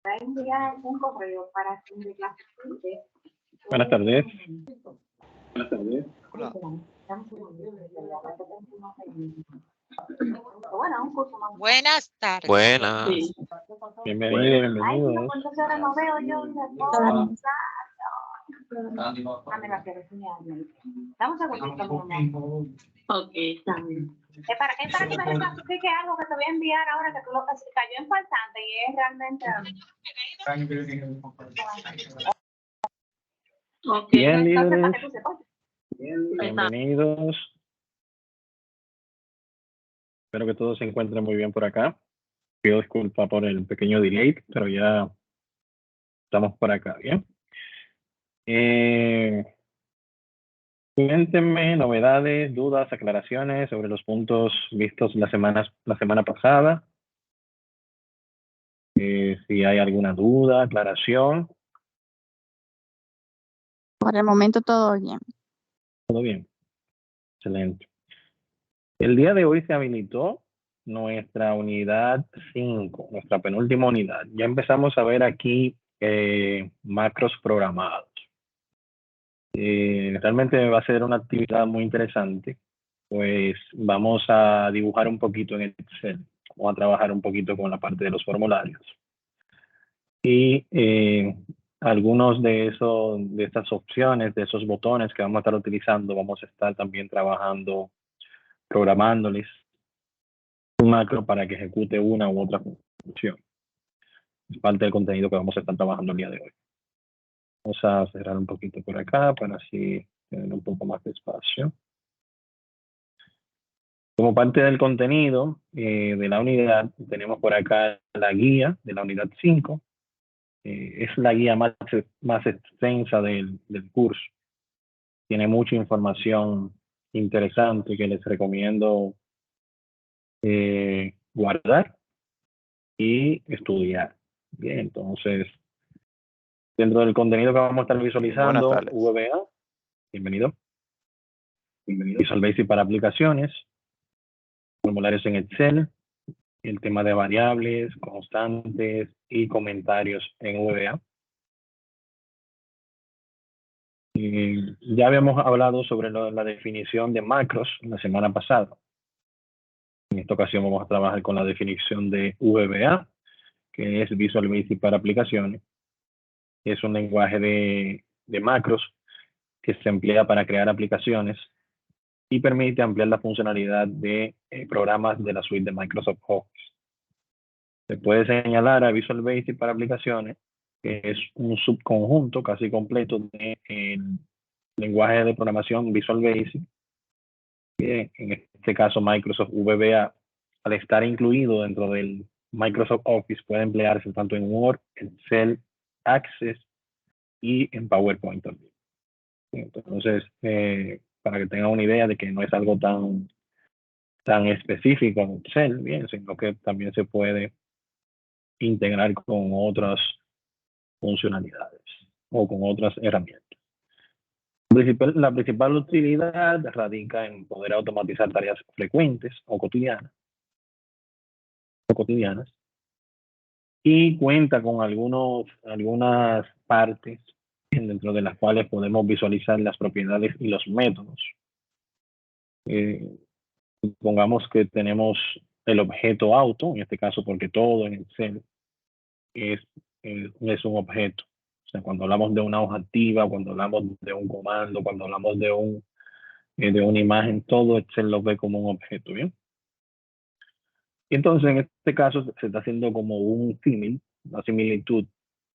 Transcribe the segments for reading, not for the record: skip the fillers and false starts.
Va a enviar un correo para que me clasifique. Buenas tardes. Buenas tardes. Hola. Bueno, un curso más. Buenas tardes. Buenas. Sí. Bienvenidos, Ay, no, bienvenidos. pues entonces ahora no veo yo de mira, que reseñarme. Dame un segundito, mi amor. Ok, está bien. Es para que me clasifique algo que te voy a enviar ahora que tú lo cayó en faltante y es realmente. Ok, Bien, entonces líderes. para que tú sepas. Bienvenidos. Espero que todos se encuentren muy bien por acá. Pido disculpas por el pequeño delay, pero ya estamos por acá, ¿bien? Cuéntenme novedades, dudas, aclaraciones sobre los puntos vistos la semana pasada. Si hay alguna duda, aclaración. Por el momento todo bien. Todo bien. Excelente. El día de hoy se habilitó nuestra unidad 5, nuestra penúltima unidad. Ya empezamos a ver aquí macros programados. Realmente va a ser una actividad muy interesante, pues vamos a dibujar un poquito en Excel, vamos a trabajar un poquito con la parte de los formularios. Y algunos de estas opciones, de esos botones que vamos a estar utilizando, vamos a estar también trabajando, programándoles un macro para que ejecute una u otra función. Es parte del contenido que vamos a estar trabajando el día de hoy. Vamos a cerrar un poquito por acá para así tener un poco más de espacio. Como parte del contenido de la unidad, tenemos por acá la guía de la unidad 5. Es la guía más extensa del curso. Tiene mucha información interesante que les recomiendo guardar y estudiar. Bien, entonces, dentro del contenido que vamos a estar visualizando, Buenas tardes. VBA, bienvenido. Visual Basic para aplicaciones, formularios en Excel, el tema de variables, constantes y comentarios en VBA. Ya habíamos hablado sobre la definición de macros la semana pasada. En esta ocasión vamos a trabajar con la definición de VBA, que es Visual Basic para aplicaciones. Es un lenguaje de macros que se emplea para crear aplicaciones y permite ampliar la funcionalidad de programas de la suite de Microsoft Office. Se puede señalar a Visual Basic para aplicaciones, que es un subconjunto casi completo del lenguaje de programación Visual Basic, que en este caso Microsoft VBA, al estar incluido dentro del Microsoft Office, puede emplearse tanto en Word, Excel, Access y en PowerPoint también. Entonces, para que tengan una idea de que no es algo tan específico en Excel, bien, sino que también se puede integrar con otras funcionalidades o con otras herramientas. La principal utilidad radica en poder automatizar tareas frecuentes o cotidianas y cuenta con algunas partes dentro de las cuales podemos visualizar las propiedades y los métodos. Supongamos que tenemos el objeto auto, en este caso porque todo en Excel es un objeto. O sea, cuando hablamos de una hoja activa, cuando hablamos de un comando, cuando hablamos de una imagen, todo Excel lo ve como un objeto, ¿bien? Y entonces en este caso se está haciendo como un símil, una similitud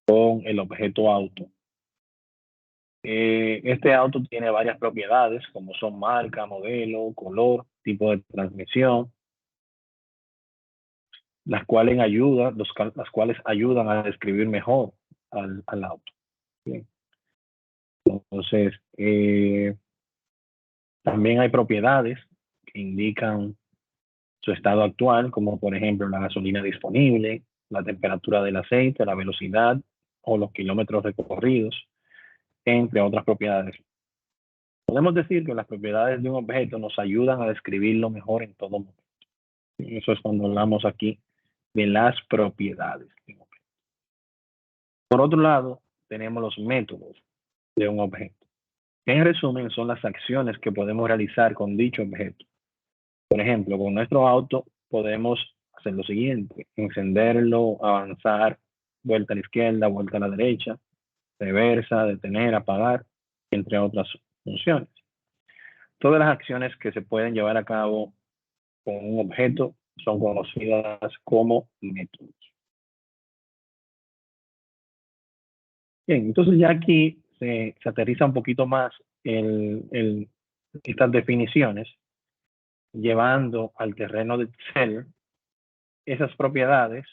con el objeto auto. Este auto tiene varias propiedades, como son marca, modelo, color, tipo de transmisión, las cuales ayudan a describir mejor al auto. Bien. Entonces, también hay propiedades que indican su estado actual, como por ejemplo la gasolina disponible, la temperatura del aceite, la velocidad o los kilómetros recorridos, entre otras propiedades. Podemos decir que las propiedades de un objeto nos ayudan a describirlo mejor en todo momento. Eso es cuando hablamos aquí de las propiedades de un objeto. Por otro lado, tenemos los métodos de un objeto, que en resumen son las acciones que podemos realizar con dicho objeto. Por ejemplo, con nuestro auto podemos hacer lo siguiente: encenderlo, avanzar, vuelta a la izquierda, vuelta a la derecha, reversa, detener, apagar, entre otras funciones. Todas las acciones que se pueden llevar a cabo con un objeto son conocidas como métodos. Bien, entonces ya aquí se aterriza un poquito más estas definiciones, llevando al terreno de Excel esas propiedades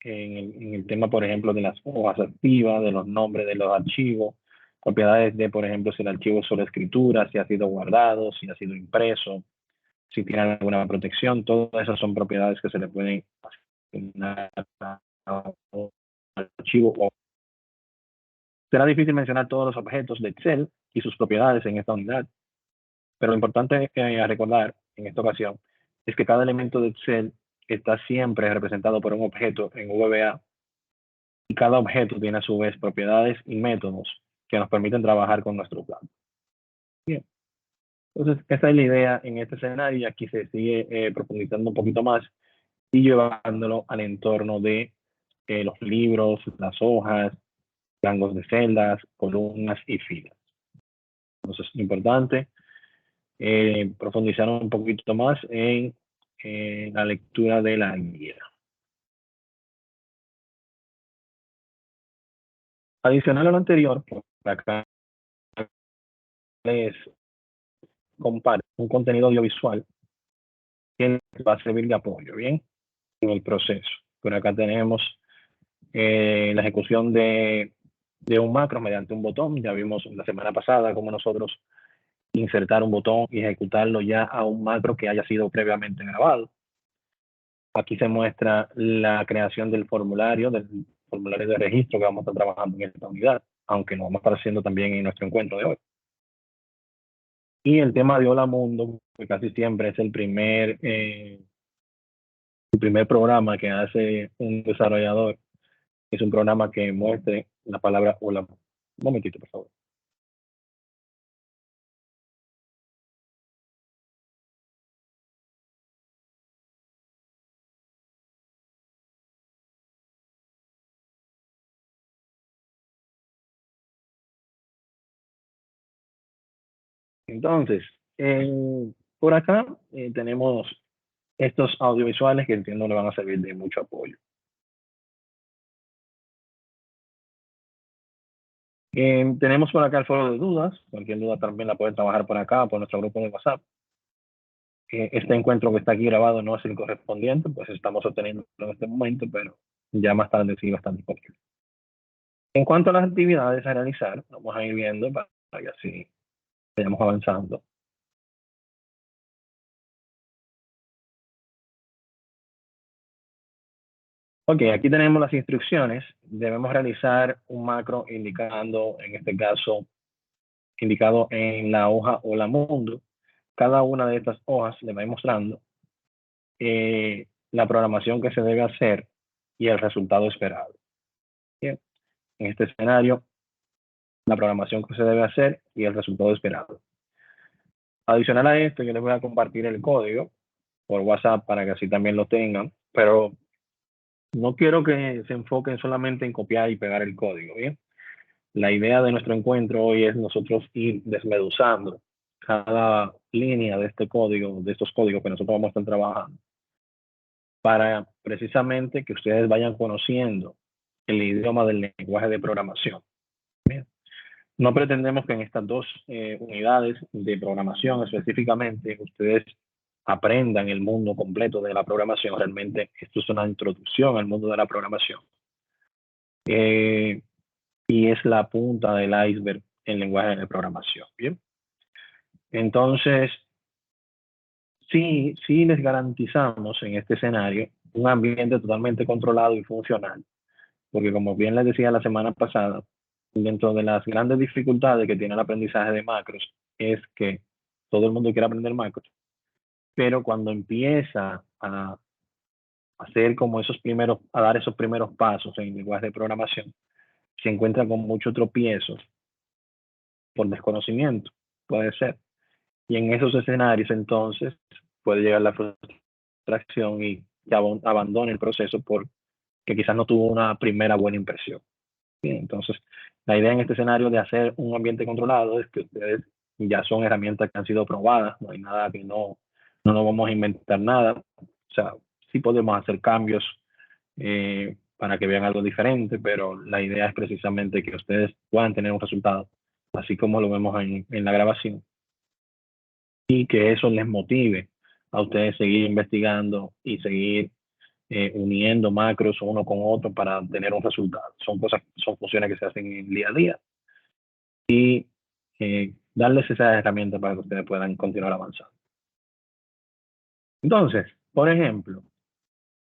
en el tema, por ejemplo, de las hojas activas, de los nombres de los archivos, propiedades de, por ejemplo, si el archivo es solo escritura, si ha sido guardado, si ha sido impreso, si tiene alguna protección. Todas esas son propiedades que se le pueden asignar al archivo. Será difícil mencionar todos los objetos de Excel y sus propiedades en esta unidad, pero lo importante a recordar en esta ocasión es que cada elemento de Excel está siempre representado por un objeto en VBA, y cada objeto tiene a su vez propiedades y métodos que nos permiten trabajar con nuestro plan. Bien, entonces esa es la idea en este escenario, y aquí se sigue profundizando un poquito más y llevándolo al entorno de los libros, las hojas, rangos de celdas, columnas y filas. Entonces es importante profundizar un poquito más en la lectura de la guía. Adicional a lo anterior, por acá les comparto un contenido audiovisual que va a servir de apoyo, bien, en el proceso. Por acá tenemos la ejecución de un macro mediante un botón. Ya vimos la semana pasada cómo nosotros insertar un botón y ejecutarlo ya a un macro que haya sido previamente grabado. Aquí se muestra la creación del formulario de registro que vamos a estar trabajando en esta unidad, aunque lo vamos a estar haciendo también en nuestro encuentro de hoy. Y el tema de Hola Mundo, que casi siempre es el primer programa que hace un desarrollador, es un programa que muestre la palabra hola. Un momentito, por favor. Entonces, por acá tenemos estos audiovisuales que entiendo le van a servir de mucho apoyo. Tenemos por acá el foro de dudas. Cualquier duda también la pueden trabajar por acá, por nuestro grupo de WhatsApp. Este encuentro que está aquí grabado no es el correspondiente, pues estamos obteniendo en este momento, pero ya más tarde sí va a estar disponible. En cuanto a las actividades a realizar, vamos a ir viendo para que así vayamos avanzando. Ok, aquí tenemos las instrucciones. Debemos realizar un macro indicando, en este caso, indicado en la hoja Hola Mundo. Cada una de estas hojas le va mostrando la programación que se debe hacer y el resultado esperado. Bien, en este escenario, la programación que se debe hacer y el resultado esperado. Adicional a esto, yo les voy a compartir el código por WhatsApp para que así también lo tengan, pero no quiero que se enfoquen solamente en copiar y pegar el código, ¿bien? La idea de nuestro encuentro hoy es nosotros ir desmeduzando cada línea de este código, de estos códigos que nosotros vamos a estar trabajando, para precisamente que ustedes vayan conociendo el idioma del lenguaje de programación. Bien. No pretendemos que en estas dos unidades de programación específicamente ustedes aprendan el mundo completo de la programación. Realmente esto es una introducción al mundo de la programación. Y es la punta del iceberg en lenguaje de programación. Bien. Entonces, sí les garantizamos en este escenario un ambiente totalmente controlado y funcional, porque como bien les decía la semana pasada, dentro de las grandes dificultades que tiene el aprendizaje de macros es que todo el mundo quiere aprender macros, pero cuando empieza a hacer como a dar esos primeros pasos en lenguaje de programación, se encuentra con mucho tropiezo por desconocimiento, puede ser. Y en esos escenarios, entonces, puede llegar la frustración y que abandone el proceso porque quizás no tuvo una primera buena impresión. Bien, entonces, la idea en este escenario de hacer un ambiente controlado es que ustedes ya son herramientas que han sido probadas, no hay nada que no nos vamos a inventar nada. O sea, sí podemos hacer cambios para que vean algo diferente, pero la idea es precisamente que ustedes puedan tener un resultado, así como lo vemos en la grabación, y que eso les motive a ustedes seguir investigando y seguir uniendo macros uno con otro para tener un resultado. Son funciones que se hacen en el día a día y darles esa herramienta para que ustedes puedan continuar avanzando. Entonces, por ejemplo,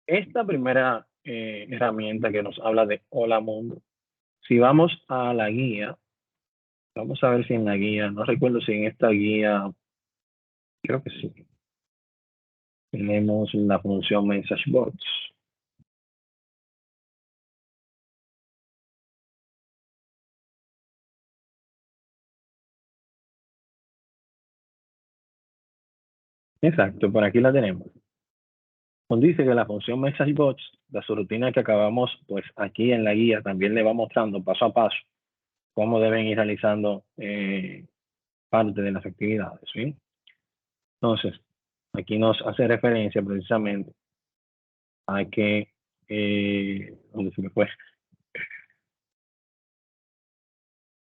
esta primera herramienta que nos habla de Hola Mundo, si vamos a la guía, vamos a ver si en la guía, no recuerdo si en esta guía, creo que sí, tenemos la función Message Bots. Exacto, por aquí la tenemos. Nos dice que la función MessageBots, la subrutina que acabamos, pues aquí en la guía también le va mostrando paso a paso cómo deben ir realizando parte de las actividades, ¿sí? Entonces, aquí nos hace referencia precisamente a que, ¿dónde se me fue?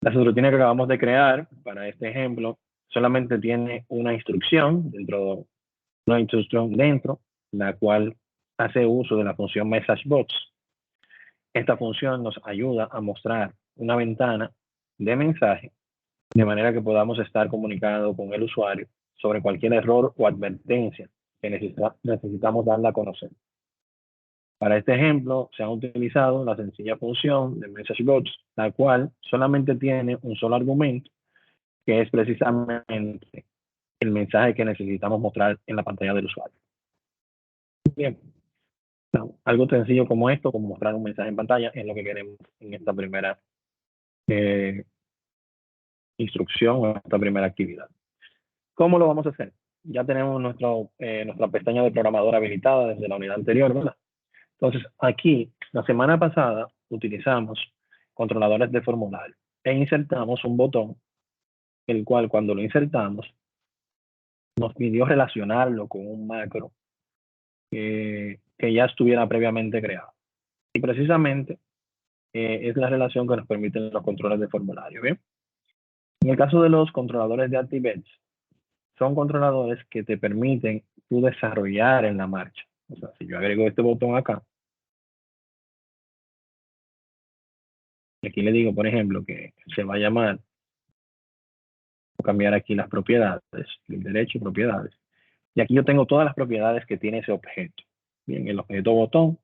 La subrutina que acabamos de crear para este ejemplo solamente tiene una instrucción dentro, la cual hace uso de la función MessageBots. Esta función nos ayuda a mostrar una ventana de mensaje de manera que podamos estar comunicando con el usuario sobre cualquier error o advertencia que necesitamos darle a conocer. Para este ejemplo, se ha utilizado la sencilla función de MessageBots, la cual solamente tiene un solo argumento, que es precisamente el mensaje que necesitamos mostrar en la pantalla del usuario. Bien, algo sencillo como esto, como mostrar un mensaje en pantalla, es lo que queremos en esta primera instrucción o esta primera actividad. ¿Cómo lo vamos a hacer? Ya tenemos nuestra pestaña de programador habilitada desde la unidad anterior, ¿verdad? Entonces, aquí, la semana pasada, utilizamos controladores de formulario e insertamos un botón, el cual cuando lo insertamos, nos pidió relacionarlo con un macro que ya estuviera previamente creado. Y precisamente es la relación que nos permiten los controles de formulario, ¿bien? En el caso de los controladores de ActiveEdge, son controladores que te permiten tú desarrollar en la marcha. O sea, si yo agrego este botón acá, aquí le digo, por ejemplo, que se va a llamar, voy a cambiar aquí las propiedades, clic derecho, propiedades. Y aquí yo tengo todas las propiedades que tiene ese objeto. Bien, el objeto botón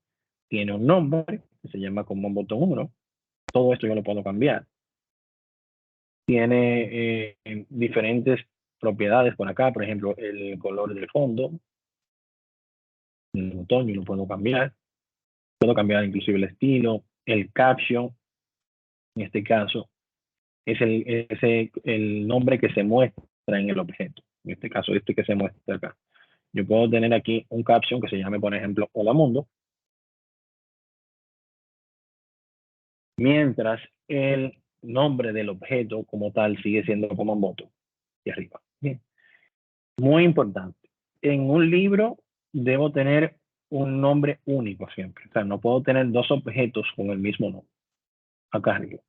tiene un nombre que se llama como botón 1. Todo esto yo lo puedo cambiar. Tiene diferentes propiedades por acá, por ejemplo, el color del fondo, el botón yo lo puedo cambiar. Puedo cambiar inclusive el estilo, el caption, en este caso, es el nombre que se muestra en el objeto. En este caso, este que se muestra acá. Yo puedo tener aquí un caption que se llame, por ejemplo, Hola Mundo, mientras el nombre del objeto como tal sigue siendo como un botón y arriba. Bien. Muy importante. En un libro debo tener un nombre único siempre. O sea, no puedo tener dos objetos con el mismo nombre acá arriba.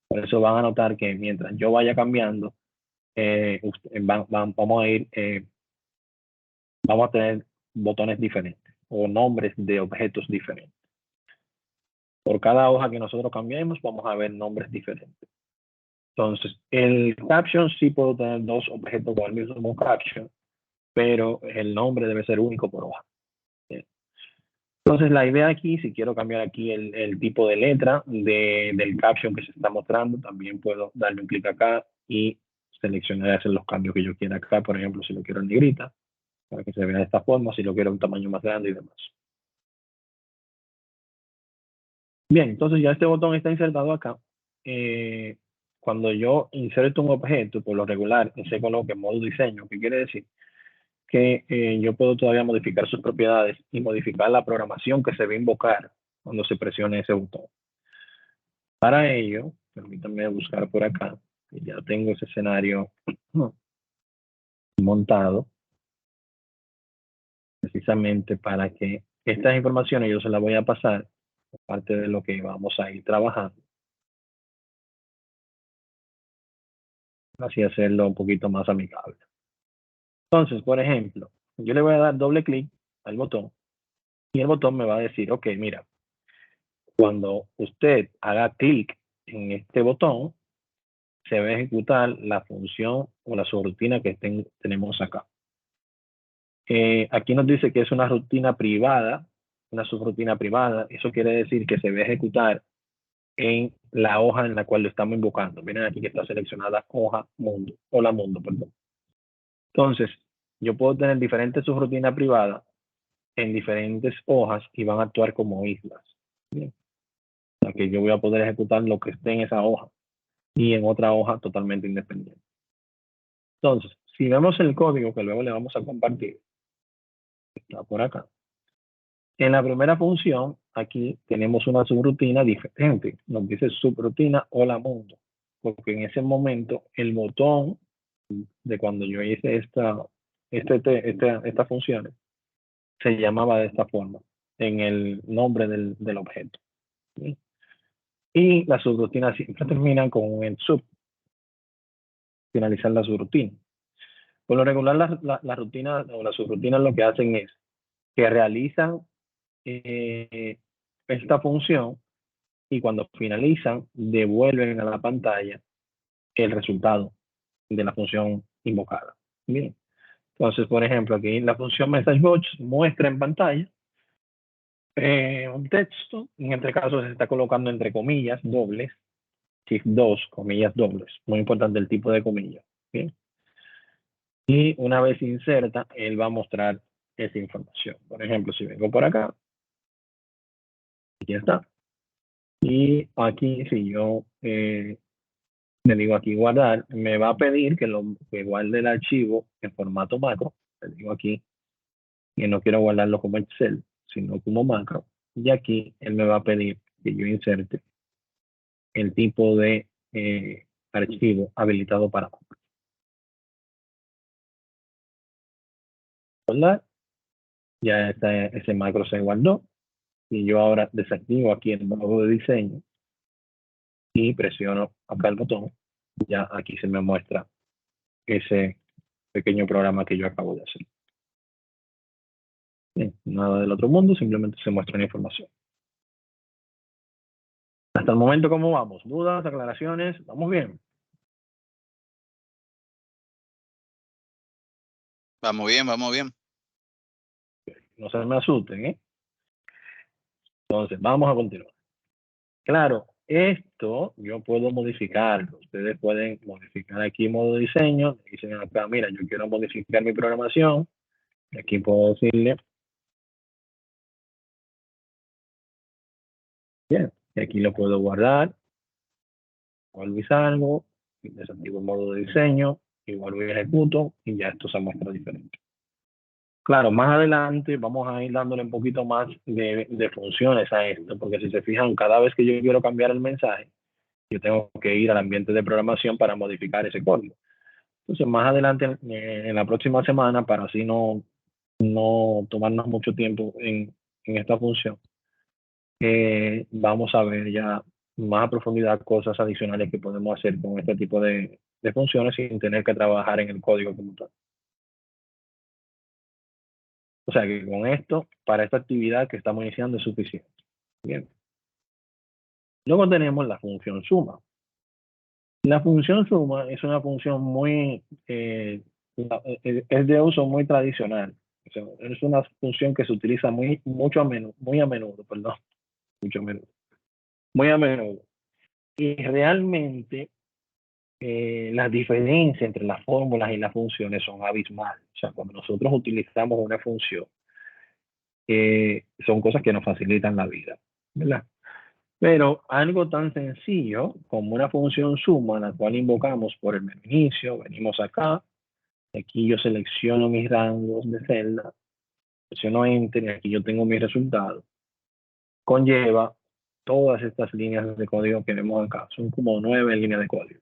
Por eso van a notar que mientras yo vaya cambiando, vamos a ir, vamos a tener botones diferentes o nombres de objetos diferentes. Por cada hoja que nosotros cambiemos, vamos a ver nombres diferentes. Entonces, el caption sí puedo tener dos objetos con el mismo caption, pero el nombre debe ser único por hoja. Entonces, la idea aquí, si quiero cambiar aquí el tipo de letra del caption que se está mostrando, también puedo darle un clic acá y seleccionar y hacer los cambios que yo quiera acá. Por ejemplo, si lo quiero en negrita, para que se vea de esta forma, si lo quiero un tamaño más grande y demás. Bien, entonces ya este botón está insertado acá. cuando yo inserto un objeto, por lo regular, se coloca en modo diseño, que quiere decir que yo puedo todavía modificar sus propiedades y modificar la programación que se va a invocar cuando se presione ese botón. Para ello, permítanme buscar por acá, que ya tengo ese escenario montado, precisamente para que estas informaciones yo se las voy a pasar, parte de lo que vamos a ir trabajando, así hacerlo un poquito más amigable. Entonces, por ejemplo, yo le voy a dar doble clic al botón y el botón me va a decir, ok, mira, cuando usted haga clic en este botón, se va a ejecutar la función o la subrutina que tenemos acá. Aquí nos dice que es una rutina privada, una subrutina privada. Eso quiere decir que se va a ejecutar en la hoja en la cual lo estamos invocando. Miren aquí que está seleccionada hoja mundo, hola mundo, perdón. Entonces, yo puedo tener diferentes subrutinas privadas en diferentes hojas y van a actuar como islas. Bien. O sea que yo voy a poder ejecutar lo que esté en esa hoja y en otra hoja totalmente independiente. Entonces, si vemos el código que luego le vamos a compartir, está por acá. En la primera función, aquí tenemos una subrutina diferente. Nos dice subrutina hola mundo. Porque en ese momento, el botón de cuando yo hice estas funciones, se llamaba de esta forma, en el nombre del objeto. ¿Sí? Y las subrutinas siempre terminan con un sub, finalizar la subrutina. Por lo regular, la rutina o las subrutinas lo que hacen es que realizan esta función y cuando finalizan, devuelven a la pantalla el resultado de la función invocada. Bien. Entonces, por ejemplo, aquí la función MessageBox muestra en pantalla un texto, en este caso se está colocando entre comillas dobles, shift 2, comillas dobles, muy importante el tipo de comillas. ¿Bien? Y una vez inserta, él va a mostrar esa información. Por ejemplo, si vengo por acá, aquí está. Y aquí, si yo le digo aquí guardar, me va a pedir que guarde el archivo en formato macro. Le digo aquí que no quiero guardarlo como Excel, sino como macro. Y aquí él me va a pedir que yo inserte el tipo de archivo habilitado para macro. ¿Verdad? Ya ese macro se guardó. Y yo ahora desactivo aquí el modo de diseño y presiono acá el botón. Ya aquí se me muestra ese pequeño programa que yo acabo de hacer. Bien, nada del otro mundo, simplemente se muestra la información. Hasta el momento, ¿cómo vamos? ¿Dudas, aclaraciones? ¿Vamos bien? Vamos bien, vamos bien. No se me asusten, ¿eh? Entonces, vamos a continuar. Claro, esto yo puedo modificarlo. Ustedes pueden modificar aquí modo diseño. Dicen acá, mira, yo quiero modificar mi programación. Aquí puedo decirle, bien, y aquí lo puedo guardar. Vuelvo y salgo, desactivo el modo de diseño, y vuelvo y ejecuto, y ya esto se muestra diferente. Claro, más adelante vamos a ir dándole un poquito más de funciones a esto, porque si se fijan, cada vez que yo quiero cambiar el mensaje, yo tengo que ir al ambiente de programación para modificar ese código. Entonces, más adelante, en la próxima semana, para así no tomarnos mucho tiempo en esta función, vamos a ver ya más a profundidad cosas adicionales que podemos hacer con este tipo de funciones sin tener que trabajar en el código como tal. O sea que con esto, para esta actividad que estamos iniciando es suficiente. Bien. Luego tenemos la función suma. La función suma es una función muy, es de uso muy tradicional. O sea, es una función que se utiliza muy a menudo, muy a menudo. Y realmente las diferencias entre las fórmulas y las funciones son abismales. O sea, cuando nosotros utilizamos una función, son cosas que nos facilitan la vida, ¿verdad? Pero algo tan sencillo como una función suma, la cual invocamos por el menú inicio, venimos acá, aquí yo selecciono mis rangos de celda, presiono Enter y aquí yo tengo mi resultado, conlleva todas estas líneas de código que vemos acá, son como 9 líneas de código.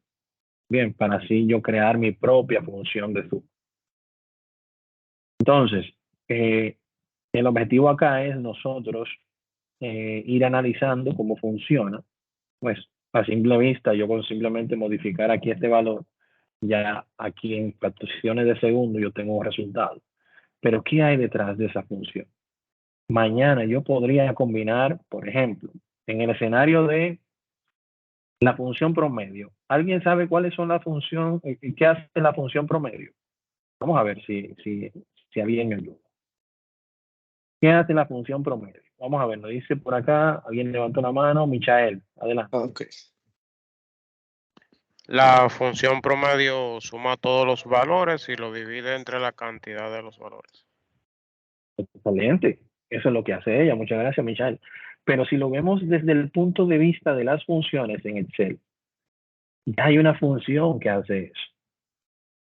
Bien, para así yo crear mi propia función de suma. Entonces, el objetivo acá es nosotros ir analizando cómo funciona. Pues a simple vista, yo con simplemente modificar aquí este valor, ya aquí en fracciones de segundo yo tengo un resultado. Pero ¿qué hay detrás de esa función? Mañana yo podría combinar, por ejemplo, en el escenario de la función promedio. ¿Alguien sabe cuáles son las funciones, qué hace la función promedio? Vamos a ver si alguien me ayuda. ¿Qué hace la función promedio? Vamos a ver, lo dice por acá, alguien levantó la mano, Michael, adelante. Okay. La función promedio suma todos los valores y lo divide entre la cantidad de los valores. Excelente, eso es lo que hace ella, muchas gracias, Michael. Pero si lo vemos desde el punto de vista de las funciones en Excel, ya hay una función que hace eso,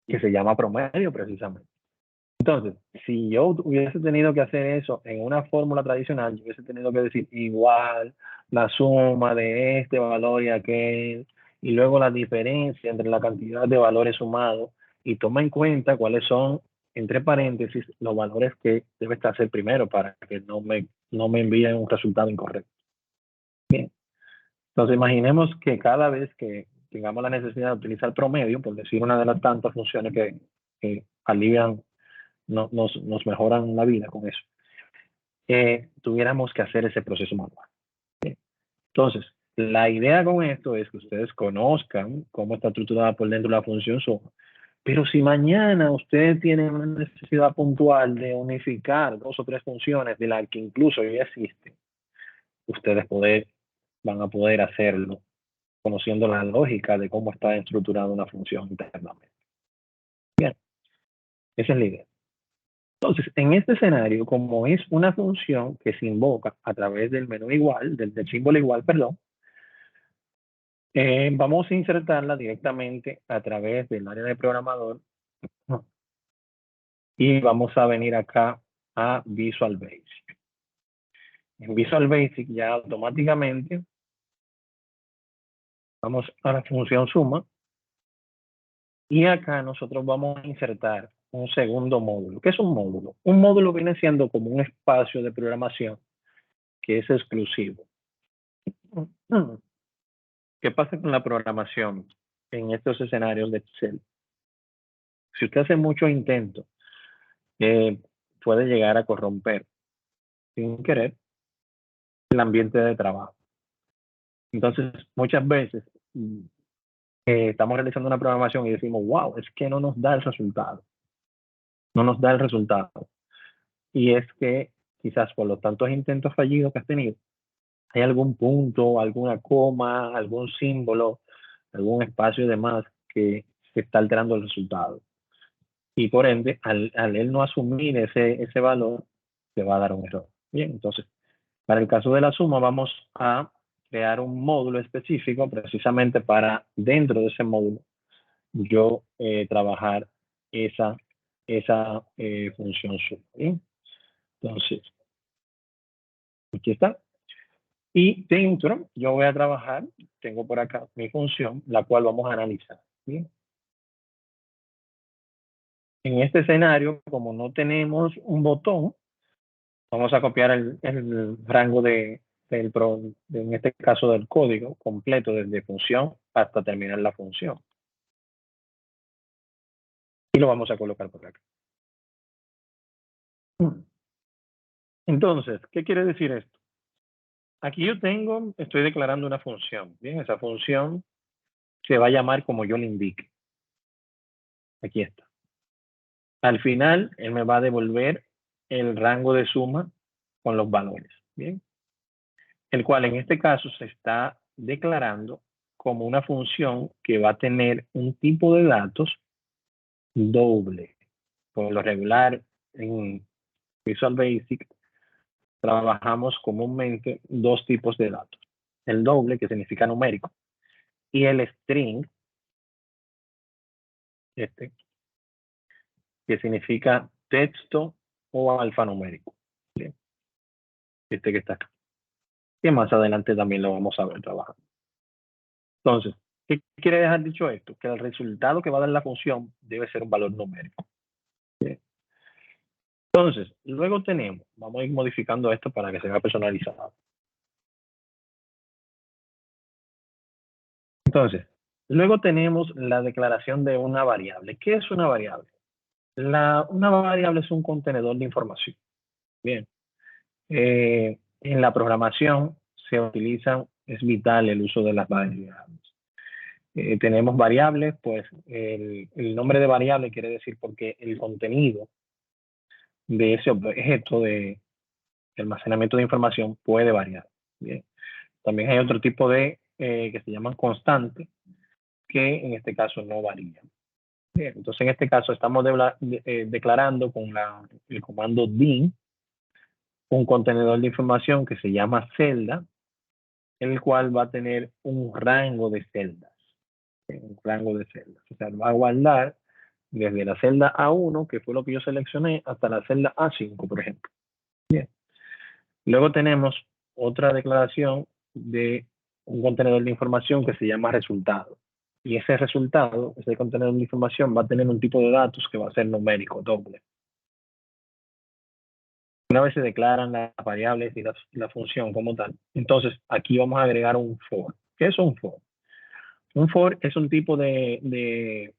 que se llama promedio precisamente. Entonces, si yo hubiese tenido que hacer eso en una fórmula tradicional, yo hubiese tenido que decir igual la suma de este valor y aquel, y luego la diferencia entre la cantidad de valores sumados, y toma en cuenta cuáles son, entre paréntesis, los valores que debe estar primero para que no me envíen un resultado incorrecto. Bien. Entonces, imaginemos que cada vez que tengamos la necesidad de utilizar promedio, por decir una de las tantas funciones que alivian nos mejoran la vida con eso, tuviéramos que hacer ese proceso manual. Bien. Entonces, la idea con esto es que ustedes conozcan cómo está estructurada por dentro la función suma, pero si mañana ustedes tienen una necesidad puntual de unificar 2 o 3 funciones de las que incluso ya existen, ustedes van a poder hacerlo conociendo la lógica de cómo está estructurada una función internamente. Bien, esa es la idea. Entonces, en este escenario, como es una función que se invoca a través del menú igual, del símbolo igual, perdón, vamos a insertarla directamente a través del área de programador y vamos a venir acá a Visual Basic. En Visual Basic ya automáticamente vamos a la función suma y acá nosotros vamos a insertar un segundo módulo. ¿Qué es un módulo? Un módulo viene siendo como un espacio de programación que es exclusivo. ¿Qué pasa con la programación en estos escenarios de Excel? Si usted hace muchos intentos, puede llegar a corromper sin querer el ambiente de trabajo. Entonces, muchas veces estamos realizando una programación y decimos, wow, es que no nos da el resultado. No nos da el resultado. Y es que quizás por los tantos intentos fallidos que has tenido, hay algún punto, alguna coma, algún símbolo, algún espacio de más que se está alterando el resultado. Y por ende, al él no asumir ese valor, te va a dar un error. Bien, entonces, para el caso de la suma, vamos a crear un módulo específico precisamente para, dentro de ese módulo, yo trabajar esa función suma. Bien, entonces, aquí está. Y dentro, yo voy a trabajar, tengo por acá mi función, la cual vamos a analizar. Bien. En este escenario, como no tenemos un botón, vamos a copiar el rango en este caso del código completo desde función hasta terminar la función. Y lo vamos a colocar por acá. Entonces, ¿qué quiere decir esto? Aquí estoy declarando una función. Bien, esa función se va a llamar como yo le indique. Aquí está. Al final, él me va a devolver el rango de suma con los valores. Bien. El cual en este caso se está declarando como una función que va a tener un tipo de datos doble. Por lo regular, en Visual Basic trabajamos comúnmente 2 tipos de datos. el doble, que significa numérico, y el string, este, que significa texto o alfanumérico. Bien. Este que está acá. Que más adelante también lo vamos a ver trabajando. Entonces, ¿qué quiere dejar dicho esto? Que el resultado que va a dar la función debe ser un valor numérico. Bien. Entonces, luego tenemos, vamos a ir modificando esto para que sea personalizado. Entonces, luego tenemos la declaración de una variable. ¿Qué es una variable? Una variable es un contenedor de información. Bien. En la programación se utiliza, es vital el uso de las variables. Tenemos variables, pues el nombre de variable quiere decir porque el contenido de ese objeto de almacenamiento de información puede variar. Bien. También hay otro tipo de que se llaman constantes, que en este caso no varían. Bien, entonces en este caso estamos declarando con el comando din un contenedor de información que se llama celda, el cual va a tener un rango de celdas. Un rango de celdas. O sea, va a guardar desde la celda A1, que fue lo que yo seleccioné, hasta la celda A5, por ejemplo. Bien. Luego tenemos otra declaración de un contenedor de información que se llama resultado. Y ese resultado, ese contenedor de información, va a tener un tipo de datos que va a ser numérico, doble. Una vez se declaran las variables y la función como tal, entonces aquí vamos a agregar un for. ¿Qué es un for? Un for es un tipo de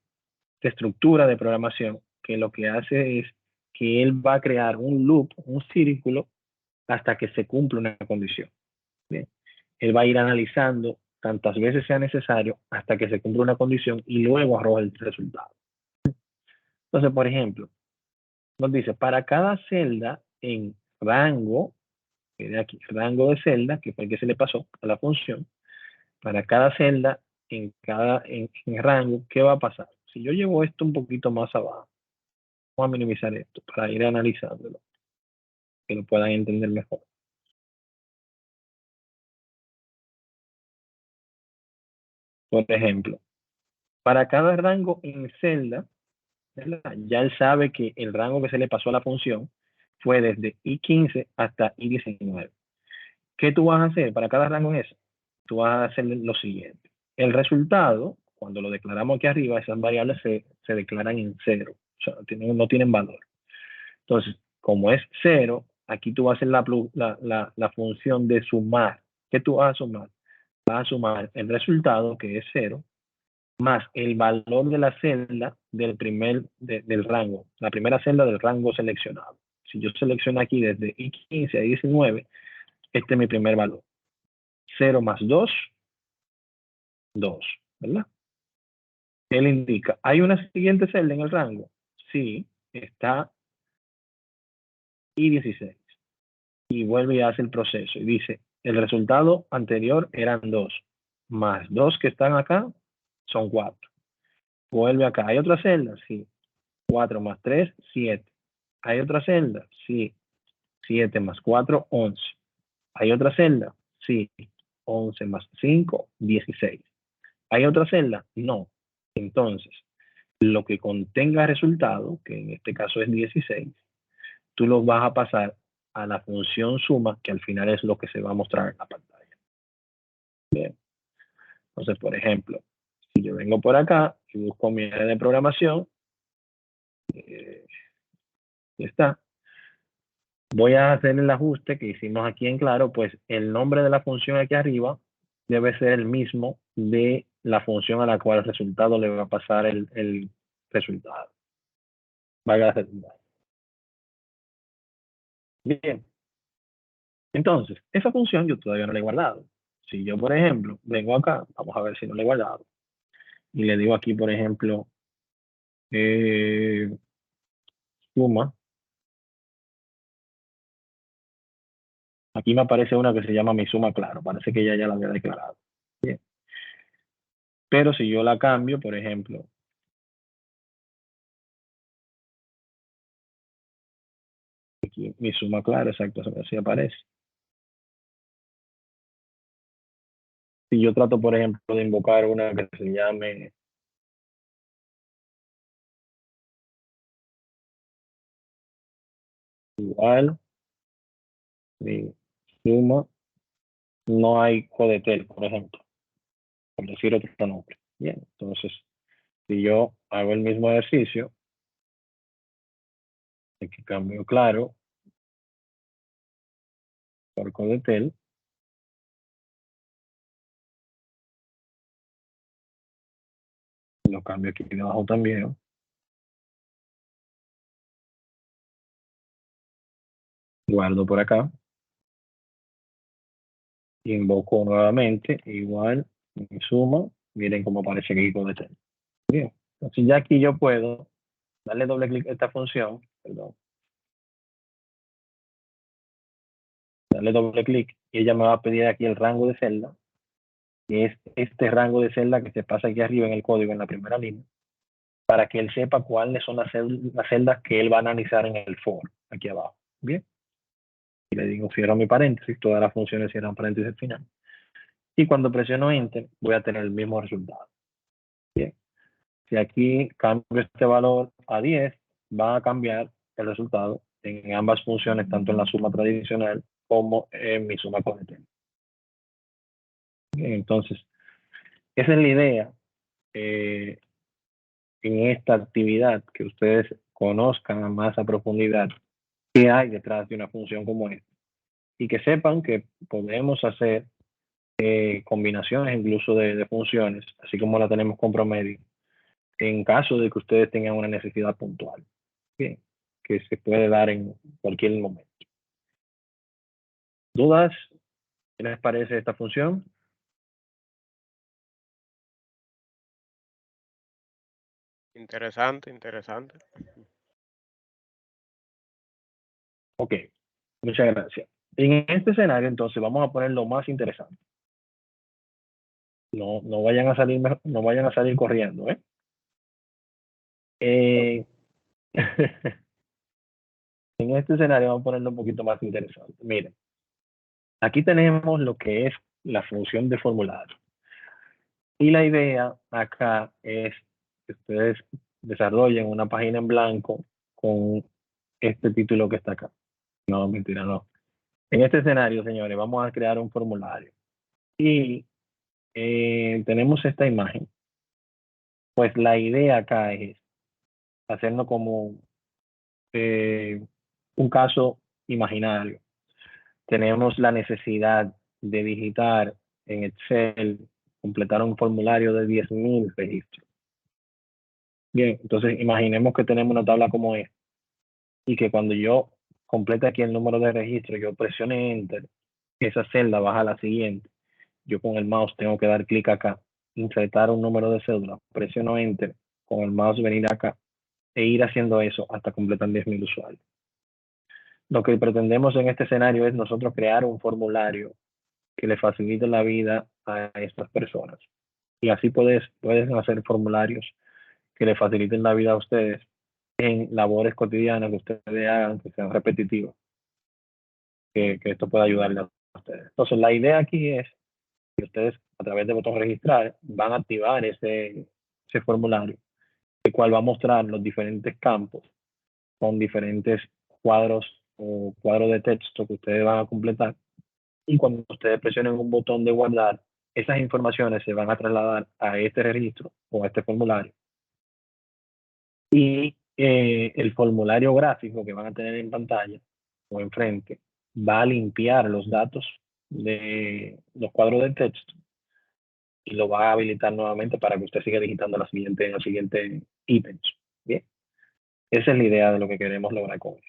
estructura de programación que lo que hace es que él va a crear un loop, un círculo, hasta que se cumpla una condición. Bien. Él va a ir analizando tantas veces sea necesario hasta que se cumpla una condición y luego arroja el resultado. Entonces, por ejemplo, nos dice, para cada celda en rango, que de aquí, rango de celda, que fue el que se le pasó a la función, para cada celda en rango, ¿qué va a pasar? Si yo llevo esto un poquito más abajo, vamos a minimizar esto para ir analizándolo, que lo puedan entender mejor. Por ejemplo, para cada rango en celda, ¿verdad? Ya él sabe que el rango que se le pasó a la función fue desde I15 hasta I19. ¿Qué tú vas a hacer para cada rango en eso? Tú vas a hacer lo siguiente. El resultado, cuando lo declaramos aquí arriba, esas variables se declaran en cero. O sea, no tienen valor. Entonces, como es cero, aquí tú vas a hacer la función de sumar. ¿Qué tú vas a sumar? Vas a sumar el resultado, que es cero, más el valor de la celda del rango, la primera celda del rango seleccionado. Si yo selecciono aquí desde I15 a I19, este es mi primer valor. 0 más 2, 2, ¿verdad? Él indica, ¿hay una siguiente celda en el rango? Sí, está I16. Y vuelve y hace el proceso y dice, el resultado anterior eran 2, más 2 que están acá son 4. Vuelve acá, ¿hay otra celda? Sí. 4 más 3, 7. ¿Hay otra celda? Sí. 7 más 4, 11. ¿Hay otra celda? Sí. 11 más 5, 16. ¿Hay otra celda? No. Entonces, lo que contenga resultado, que en este caso es 16, tú lo vas a pasar a la función suma, que al final es lo que se va a mostrar en la pantalla. Bien. Entonces, por ejemplo, si yo vengo por acá y busco mi área de programación, ya está. Voy a hacer el ajuste que hicimos aquí en claro, pues el nombre de la función aquí arriba debe ser el mismo de la función a la cual el resultado le va a pasar el resultado. Valga la redundancia. Bien. Entonces, esa función yo todavía no la he guardado. Si yo, por ejemplo, vengo acá, vamos a ver si no la he guardado, y le digo aquí, por ejemplo, suma. Aquí me aparece una que se llama mi suma claro. Parece que ya la había declarado. Bien. Pero si yo la cambio, por ejemplo, aquí mi suma claro, exacto, así aparece. Si yo trato, por ejemplo, de invocar una que se llame igual, mi suma, no hay codetel, por ejemplo, por decir otro nombre. Bien, entonces, si yo hago el mismo ejercicio, aquí cambio claro por codetel, lo cambio aquí debajo también, guardo por acá, invoco nuevamente, igual, mi suma, miren cómo aparece aquí codetel. Bien, entonces ya aquí yo puedo darle doble clic a esta función, perdón, darle doble clic y ella me va a pedir aquí el rango de celda, que es este rango de celda que se pasa aquí arriba en el código, en la primera línea, para que él sepa cuáles son las celdas que él va a analizar en el for, aquí abajo. Bien, y le digo cierro mi paréntesis, todas las funciones cierran paréntesis al final. Y cuando presiono Enter, voy a tener el mismo resultado. Bien, si aquí cambio este valor a 10, va a cambiar el resultado en ambas funciones, tanto en la suma tradicional como en mi suma codetel. Entonces, esa es la idea en esta actividad, que ustedes conozcan más a profundidad qué hay detrás de una función como esta y que sepan que podemos hacer combinaciones incluso de funciones, así como la tenemos con promedio, en caso de que ustedes tengan una necesidad puntual, bien, que se puede dar en cualquier momento. ¿Dudas? ¿Qué les parece esta función? Interesante, interesante. Ok, muchas gracias. En este escenario, entonces, vamos a poner lo más interesante. No vayan a salir, no vayan a salir corriendo, ¿eh? En este escenario vamos a ponerlo un poquito más interesante. Miren, aquí tenemos lo que es la función de formulario. Y la idea acá es que ustedes desarrollen una página en blanco con este título que está acá. No, mentira, no. En este escenario, señores, vamos a crear un formulario. Y tenemos esta imagen. Pues la idea acá es hacernos como un caso imaginario. Tenemos la necesidad de digitar en Excel, completar un formulario de 10.000 registros. Bien, entonces imaginemos que tenemos una tabla como esta y que cuando yo complete aquí el número de registros, yo presione Enter, esa celda baja a la siguiente. Yo con el mouse tengo que dar clic acá, insertar un número de cédula, presiono Enter, con el mouse venir acá e ir haciendo eso hasta completar 10.000 usuarios. Lo que pretendemos en este escenario es nosotros crear un formulario que le facilite la vida a estas personas. Y así pueden hacer formularios que le faciliten la vida a ustedes en labores cotidianas que ustedes hagan, que sean repetitivos, que esto pueda ayudarles a ustedes. Entonces, la idea aquí es que ustedes, a través del botón registrar, van a activar ese formulario, el cual va a mostrar los diferentes campos con diferentes cuadros o cuadros de texto que ustedes van a completar. Y cuando ustedes presionen un botón de guardar, esas informaciones se van a trasladar a este registro o a este formulario. Y el formulario gráfico que van a tener en pantalla o enfrente va a limpiar los datos de los cuadros de texto y lo va a habilitar nuevamente para que usted siga digitando los siguientes ítems. Bien, esa es la idea de lo que queremos lograr con eso.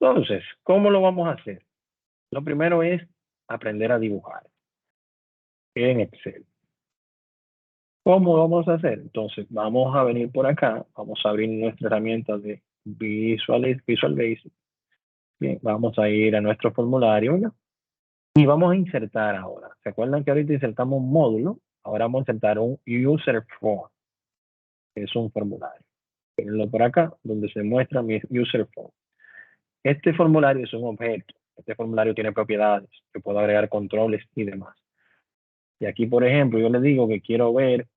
Entonces, ¿cómo lo vamos a hacer? Lo primero es aprender a dibujar en Excel. ¿Cómo lo vamos a hacer? Entonces, vamos a venir por acá, vamos a abrir nuestra herramienta de Visual Basic. Bien, vamos a ir a nuestro formulario, ¿no? Y vamos a insertar ahora. ¿Se acuerdan que ahorita insertamos un módulo? Ahora vamos a insertar un User Form, que es un formulario. Venlo por acá, donde se muestra mi User Form. Este formulario es un objeto. Este formulario tiene propiedades. Yo puedo agregar controles y demás. Y aquí, por ejemplo, yo le digo que quiero ver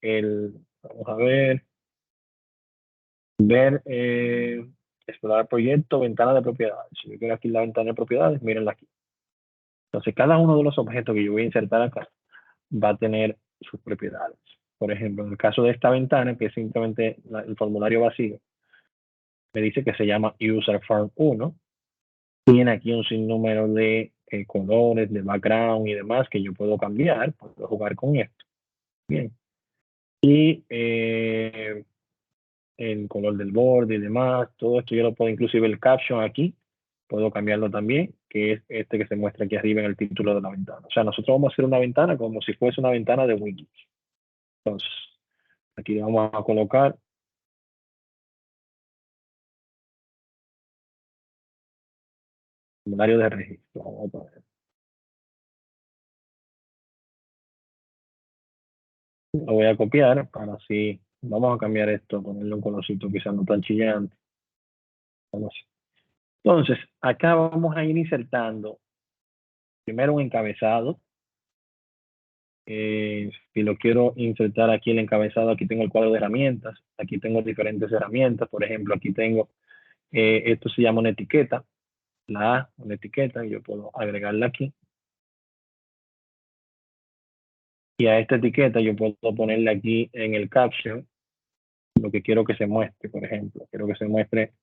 vamos a ver, explorar proyecto, ventana de propiedades. Si yo quiero aquí la ventana de propiedades, mírenla aquí. Entonces, cada uno de los objetos que yo voy a insertar acá va a tener sus propiedades. Por ejemplo, en el caso de esta ventana, que es simplemente el formulario vacío, me dice que se llama User Form 1. Tiene aquí un sinnúmero de colores, de background y demás que yo puedo cambiar, puedo jugar con esto. Bien. Y el color del borde y demás, todo esto yo lo puedo, inclusive el caption aquí, puedo cambiarlo también, que es este que se muestra aquí arriba en el título de la ventana. O sea, nosotros vamos a hacer una ventana como si fuese una ventana de Windows. Entonces, aquí le vamos a colocar formulario de registro. Vamos a poner. Lo voy a copiar para así, vamos a cambiar esto, ponerle un colorcito quizás no tan chillante. Entonces, acá vamos a ir insertando primero un encabezado. Si lo quiero insertar aquí el encabezado, aquí tengo el cuadro de herramientas, aquí tengo diferentes herramientas, por ejemplo, aquí tengo, esto se llama una etiqueta, la A, una etiqueta, yo puedo agregarla aquí. Y a esta etiqueta yo puedo ponerle aquí en el caption lo que quiero que se muestre, por ejemplo. Quiero que se muestre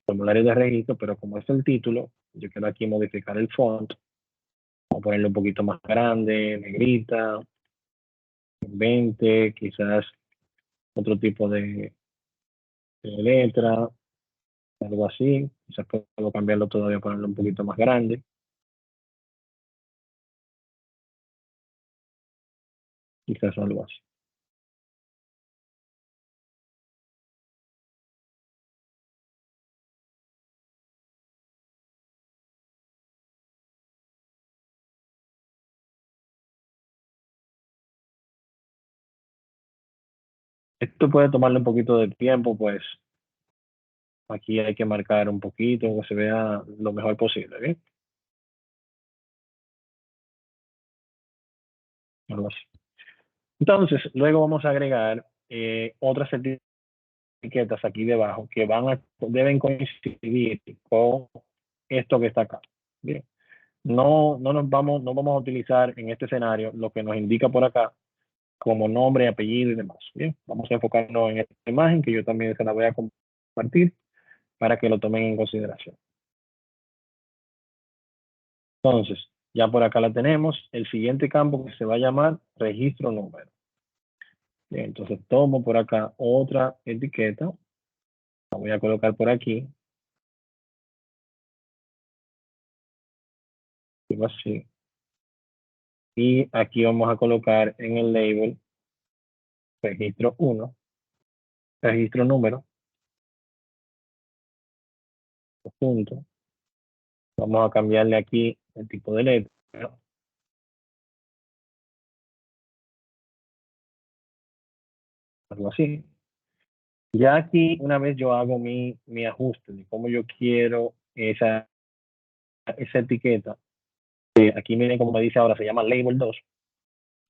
formulario de registro, pero como es el título, yo quiero aquí modificar el font. Vamos a ponerlo un poquito más grande, negrita, 20, quizás otro tipo de letra, algo así. Quizás puedo cambiarlo todavía, ponerlo un poquito más grande. Quizás algo así. Esto puede tomarle un poquito de tiempo, pues aquí hay que marcar un poquito, que se vea lo mejor posible, ¿bien? Algo así. Entonces, luego vamos a agregar otras etiquetas aquí debajo que deben coincidir con esto que está acá. Bien. No vamos a utilizar en este escenario lo que nos indica por acá como nombre, apellido y demás. Bien, vamos a enfocarnos en esta imagen que yo también se la voy a compartir para que lo tomen en consideración. Entonces, ya por acá la tenemos. El siguiente campo que se va a llamar registro número. Bien, entonces tomo por acá otra etiqueta. La voy a colocar por aquí. Digo así. Y aquí vamos a colocar en el label registro 1, registro número, punto. Vamos a cambiarle aquí el tipo de letra, algo así. Ya aquí, una vez yo hago mi ajuste de cómo yo quiero esa etiqueta, aquí miren como me dice ahora, se llama label 2,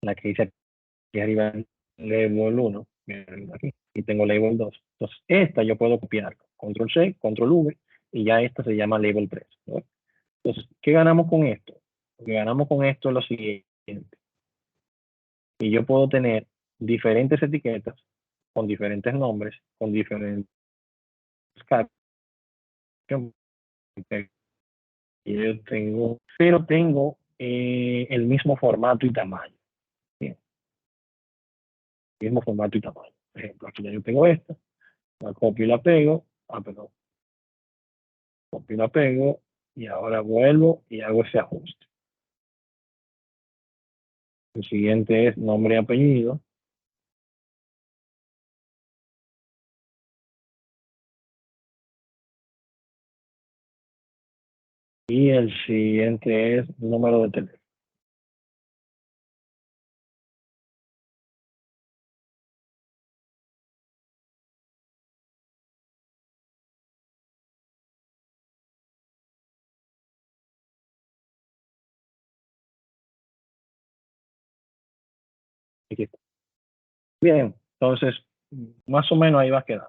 la que dice aquí arriba label 1, miren aquí, y tengo label 2. Entonces, esta yo puedo copiar, control C, control V, y ya esta se llama label 3, ¿no? Entonces, ¿qué ganamos con esto? Lo que ganamos con esto es lo siguiente, y yo puedo tener diferentes etiquetas con diferentes nombres, con diferentes captions, yo tengo, pero tengo el mismo formato y tamaño. Bien, mismo formato y tamaño. Por ejemplo, aquí ya yo tengo esta, la copio y la pego, perdón, copio y la pego, y ahora vuelvo y hago ese ajuste. El siguiente es nombre y apellido. Y el siguiente es número de teléfono. Aquí está. Bien, entonces, más o menos ahí va a quedar.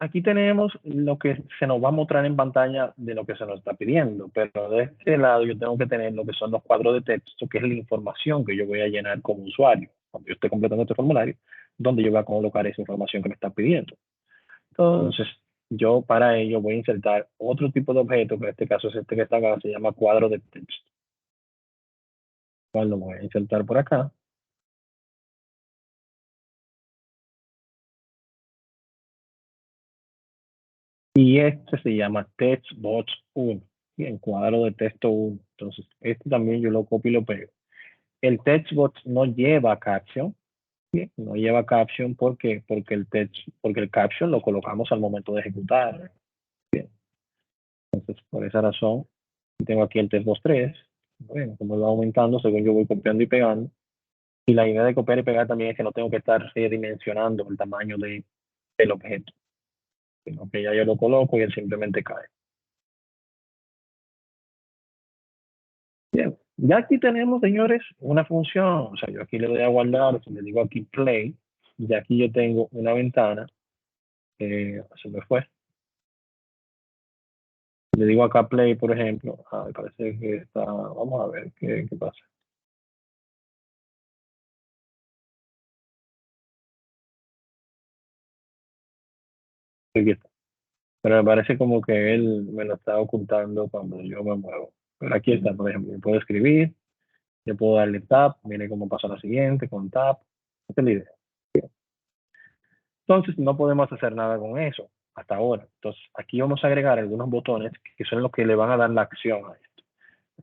Aquí tenemos lo que se nos va a mostrar en pantalla de lo que se nos está pidiendo, pero de este lado yo tengo que tener lo que son los cuadros de texto, que es la información que yo voy a llenar como usuario, cuando yo esté completando este formulario, donde yo voy a colocar esa información que me está pidiendo. Entonces, yo para ello voy a insertar otro tipo de objeto, que en este caso es este que está acá, se llama cuadro de texto. Lo voy a insertar por acá. Y este se llama TextBox 1. Bien, cuadro de texto 1. Entonces, este también yo lo copio y lo pego. El TextBox no lleva caption. Bien, no lleva caption porque el caption lo colocamos al momento de ejecutar. Bien. Entonces, por esa razón, tengo aquí el TextBox 3. Bueno, como va aumentando según yo voy copiando y pegando. Y la idea de copiar y pegar también es que no tengo que estar redimensionando el tamaño del objeto, sino que ya yo lo coloco y él simplemente cae. Bien, ya aquí tenemos, señores, una función. O sea, yo aquí le doy a guardar, si le digo aquí play, y aquí yo tengo una ventana. Se me fue. Le digo acá play, por ejemplo. Me parece que está. Vamos a ver qué pasa. Aquí está. Pero me parece como que él me lo está ocultando cuando yo me muevo. Pero aquí está, por ejemplo, yo puedo escribir, yo puedo darle tap, mire cómo pasa la siguiente con tap. Esta es la idea. Entonces no podemos hacer nada con eso hasta ahora. Entonces aquí vamos a agregar algunos botones que son los que le van a dar la acción a esto.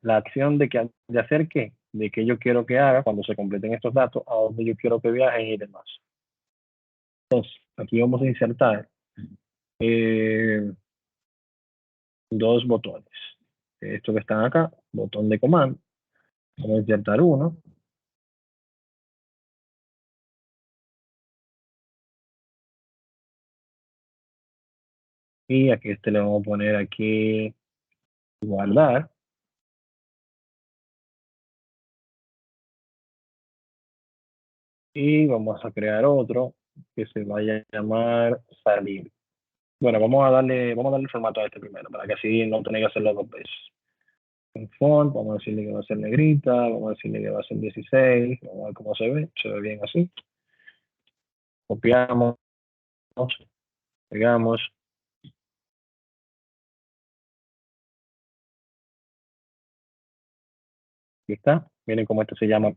La acción de hacer qué, de qué yo quiero que haga cuando se completen estos datos, a dónde yo quiero que viajen y demás. Entonces aquí vamos a insertar dos botones. Estos que están acá, botón de comando. Vamos a insertar uno. Y aquí le vamos a poner aquí guardar. Y vamos a crear otro que se vaya a llamar salir. Bueno, vamos a darle formato a este primero, para que así no tenga que hacerlo dos veces. En font, vamos a decirle que va a ser negrita, vamos a decirle que va a ser 16, vamos a ver cómo se ve bien así. Copiamos, pegamos. Aquí está. Miren cómo este se llama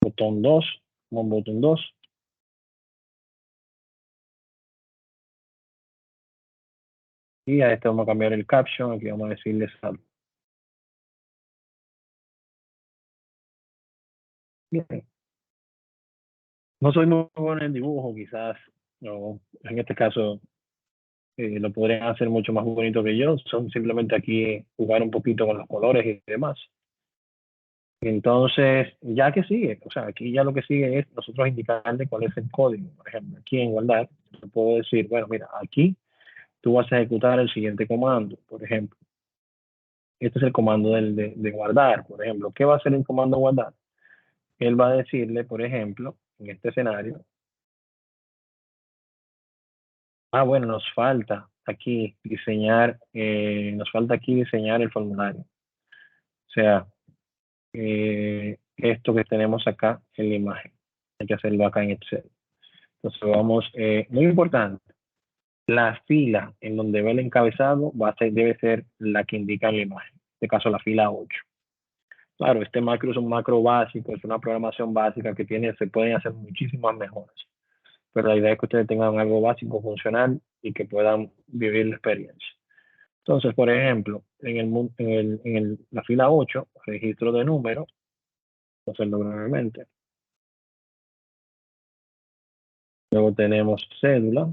botón 2, como un botón 2. Y a este vamos a cambiar el caption, aquí vamos a decirle sal. Bien. No soy muy bueno en dibujo, quizás, no, en este caso lo podrían hacer mucho más bonito que yo. Son simplemente aquí jugar un poquito con los colores y demás. Entonces, ya que sigue, o sea, aquí ya lo que sigue es nosotros indicarle cuál es el código. Por ejemplo, aquí en guardar, yo puedo decir, bueno, mira, aquí tú vas a ejecutar el siguiente comando. Por ejemplo, este es el comando de guardar. Por ejemplo, ¿qué va a hacer el comando guardar? Él va a decirle, por ejemplo, en este escenario, bueno, nos falta aquí diseñar el formulario. O sea, esto que tenemos acá en la imagen. Hay que hacerlo acá en Excel. Entonces vamos, muy importante, la fila en donde ve el encabezado debe ser la que indica en la imagen. En este caso la fila 8. Claro, este macro es un macro básico, es una programación básica que se pueden hacer muchísimas mejoras. Pero la idea es que ustedes tengan algo básico, funcional y que puedan vivir la experiencia. Entonces, por ejemplo, en la fila 8, registro de número, vamos a hacerlo brevemente. Luego tenemos cédula.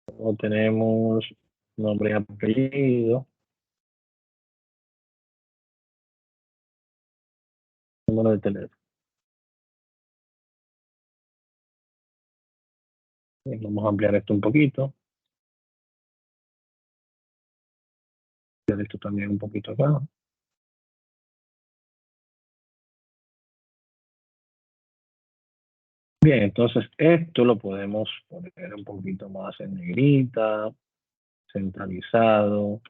Luego tenemos nombre y apellido. Número de teléfono. Vamos a ampliar esto un poquito. Ampliar esto también un poquito acá. Bien, entonces esto lo podemos poner un poquito más en negrita, centralizado,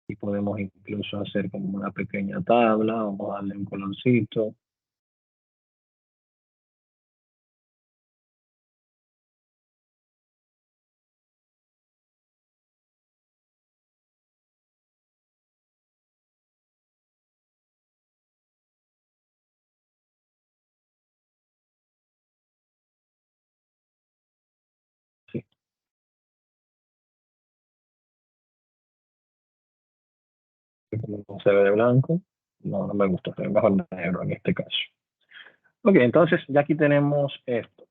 y podemos incluso hacer como una pequeña tabla. Vamos a darle un colorcito. Sí. No se ve de blanco. No, no me gusta, se ve mejor negro en este caso. Ok, entonces ya aquí tenemos esto.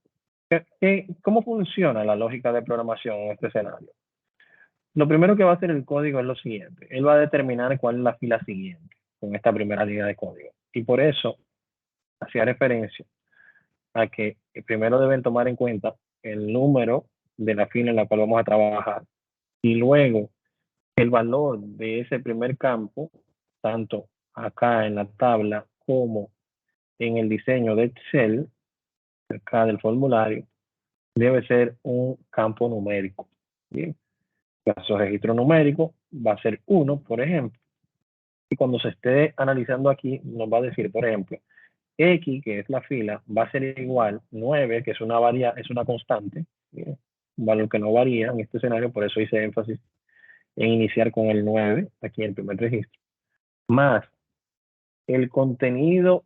¿Cómo funciona la lógica de programación en este escenario? Lo primero que va a hacer el código es lo siguiente. Él va a determinar cuál es la fila siguiente con esta primera línea de código. Y por eso hacía referencia a que primero deben tomar en cuenta el número de la fila en la cual vamos a trabajar. Y luego el valor de ese primer campo, tanto acá en la tabla como en el diseño de Excel, acá del formulario, debe ser un campo numérico. Bien. Caso registro numérico va a ser 1, por ejemplo. Y cuando se esté analizando aquí, nos va a decir, por ejemplo, X, que es la fila, va a ser igual 9, que es una constante, ¿bien? Un valor que no varía en este escenario, por eso hice énfasis en iniciar con el 9, aquí en el primer registro, más el contenido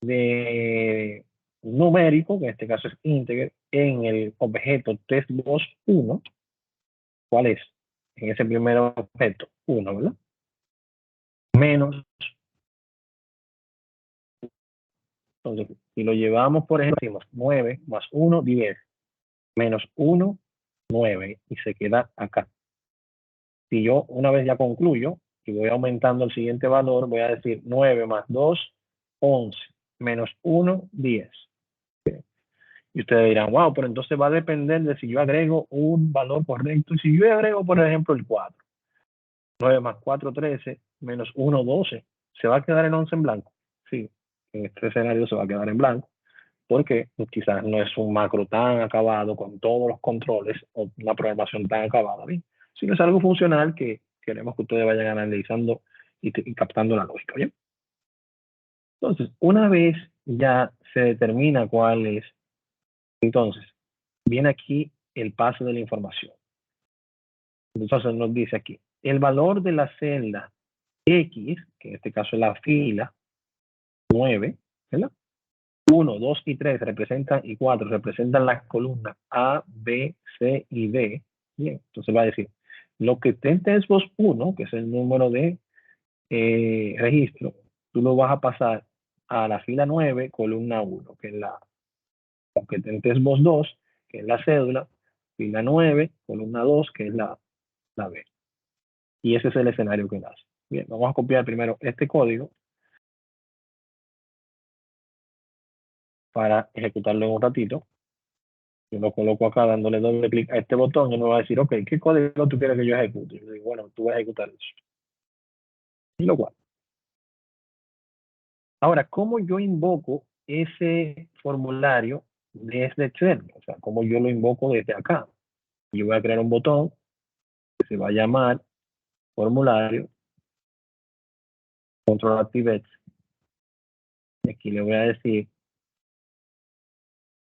de numérico, que en este caso es integer, en el objeto testbox1, ¿cuál es? En ese primer objeto, 1, ¿verdad? Menos, entonces, si lo llevamos, por ejemplo, decimos 9 más 1, 10, menos 1, 9, y se queda acá. Si yo una vez ya concluyo y voy aumentando el siguiente valor, voy a decir 9 más 2, 11, menos 1, 10. Y ustedes dirán, wow, pero entonces va a depender de si yo agrego un valor correcto. Y si yo agrego, por ejemplo, el 4, 9 más 4, 13, menos 1, 12, ¿se va a quedar en 11 en blanco? Sí, en este escenario se va a quedar en blanco, porque quizás no es un macro tan acabado con todos los controles o una programación tan acabada, ¿bien? Sino es algo funcional que queremos que ustedes vayan analizando y captando la lógica, ¿bien? Entonces, una vez ya se determina cuál es, entonces, viene aquí el paso de la información. Entonces nos dice aquí, el valor de la celda X, que en este caso es la fila 9, ¿verdad? 1, 2 y 3 representan, y 4 representan las columnas A, B, C y D. Bien, entonces va a decir, lo que esté en testbox 1, que es el número de registro, tú lo vas a pasar a la fila 9, columna 1, que es lo que esté en testbox 2, que es la cédula, fila 9, columna 2, que es la B. Y ese es el escenario que nace. Bien, vamos a copiar primero este código para ejecutarlo en un ratito. Yo lo coloco acá dándole doble clic a este botón y me va a decir, ok, ¿qué código tú quieres que yo ejecute? Y yo digo, bueno, tú vas a ejecutar eso. Y lo cual. Ahora, ¿cómo yo invoco ese formulario desde Excel? O sea, ¿cómo yo lo invoco desde acá? Yo voy a crear un botón que se va a llamar formulario Control Activate. Y aquí le voy a decir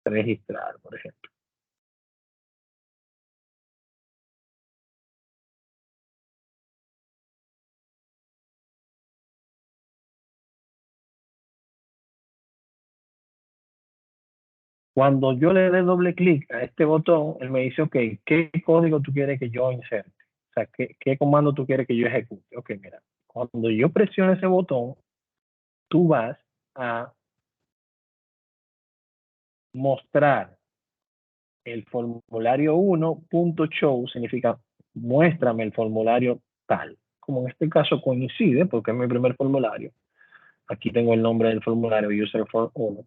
registrar, por ejemplo. Cuando yo le dé doble clic a este botón, él me dice, ok, ¿qué código tú quieres que yo inserte? O sea, ¿qué comando tú quieres que yo ejecute? Ok, mira, cuando yo presiono ese botón, tú vas a mostrar el formulario 1.show, significa muéstrame el formulario tal. Como en este caso coincide, porque es mi primer formulario. Aquí tengo el nombre del formulario, user form 1.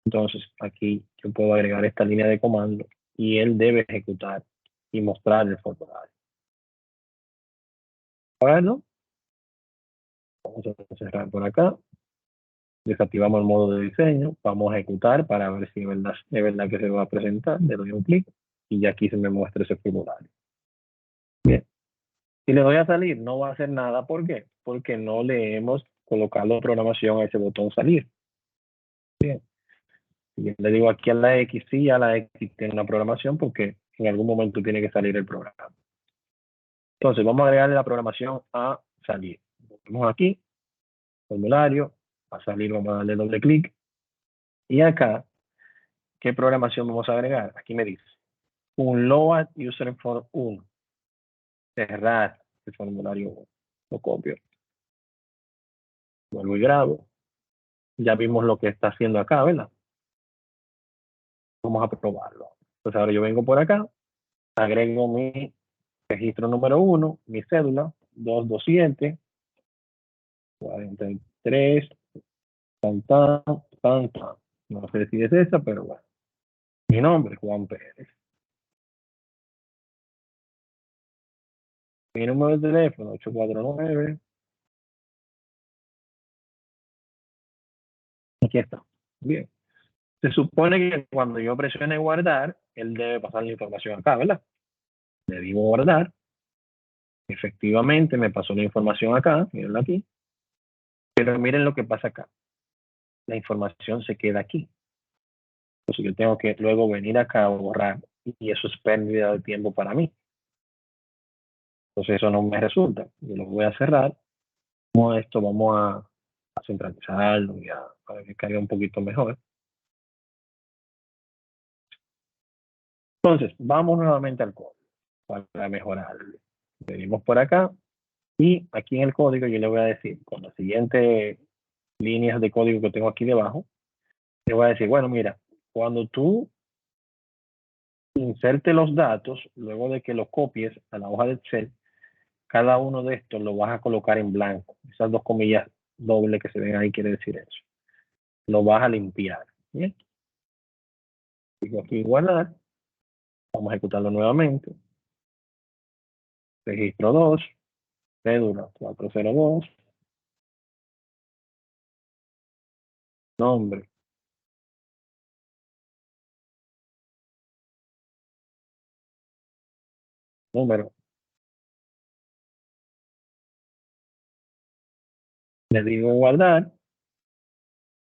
Entonces, aquí yo puedo agregar esta línea de comando y él debe ejecutar y mostrar el formulario. Bueno, vamos a cerrar por acá. Desactivamos el modo de diseño, vamos a ejecutar para ver si es verdad que se va a presentar. Le doy un clic y ya aquí se me muestra ese formulario. Bien. Si le doy a salir, no va a hacer nada. ¿Por qué? Porque no le hemos colocado programación a ese botón salir. Bien. Y yo le digo aquí a la X, sí, a la X tiene una programación porque en algún momento tiene que salir el programa. Entonces, vamos a agregarle la programación a salir. Vamos aquí, formulario, a salir vamos a darle doble clic. Y acá, ¿qué programación vamos a agregar? Aquí me dice, un load user form 1. Cerrar el formulario 1. Lo copio. Vuelvo y grabo. Ya vimos lo que está haciendo acá, ¿verdad? Vamos a probarlo. Entonces ahora yo vengo por acá, agrego mi registro número 1, mi cédula, 227, 43, tan, tan, tan, tan. No sé si es esa, pero bueno. Mi nombre, Juan Pérez. Mi número de teléfono, 849. Aquí está. Bien. Se supone que cuando yo presione guardar, él debe pasar la información acá, ¿verdad? Le digo guardar. Efectivamente, me pasó la información acá, miren aquí. Pero miren lo que pasa acá. La información se queda aquí. Entonces yo tengo que luego venir acá a borrar y eso es pérdida de tiempo para mí. Entonces eso no me resulta. Yo lo voy a cerrar. Como esto vamos a centralizarlo y para que caiga un poquito mejor. Entonces, vamos nuevamente al código para mejorarlo. Venimos por acá y aquí en el código yo le voy a decir, con las siguientes líneas de código que tengo aquí debajo, le voy a decir, bueno, mira, cuando tú inserte los datos, luego de que los copies a la hoja de Excel, cada uno de estos lo vas a colocar en blanco. Esas dos comillas dobles que se ven ahí quiere decir eso. Lo vas a limpiar. ¿Bien? Digo aquí guardar. Vamos a ejecutarlo nuevamente. Registro 2. Cédula 402. Nombre. Número. Le digo guardar.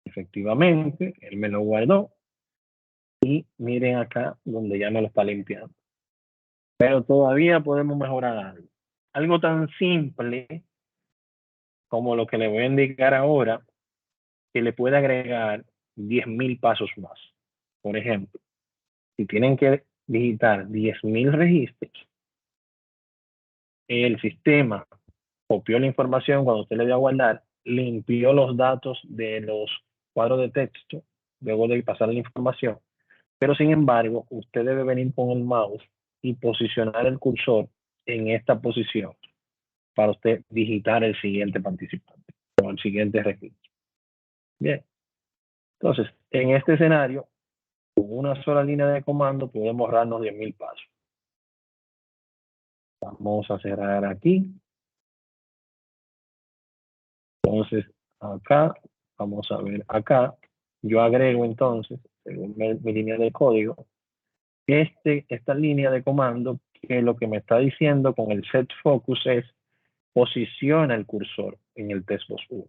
Efectivamente, él me lo guardó. Y miren acá donde ya me lo está limpiando. Pero todavía podemos mejorar algo. Algo tan simple como lo que le voy a indicar ahora, que le puede agregar 10.000 pasos más. Por ejemplo, si tienen que digitar 10.000 registros, el sistema copió la información cuando usted le dio a guardar, limpió los datos de los cuadros de texto, luego de pasar la información, pero sin embargo, usted debe venir con el mouse y posicionar el cursor en esta posición para usted digitar el siguiente participante o el siguiente registro. Bien. Entonces, en este escenario, con una sola línea de comando podemos ahorrarnos 10.000 pasos. Vamos a cerrar aquí. Entonces, acá, vamos a ver acá. Yo agrego entonces, según mi línea de código, esta línea de comando que lo que me está diciendo con el set focus es posiciona el cursor en el textbox 1.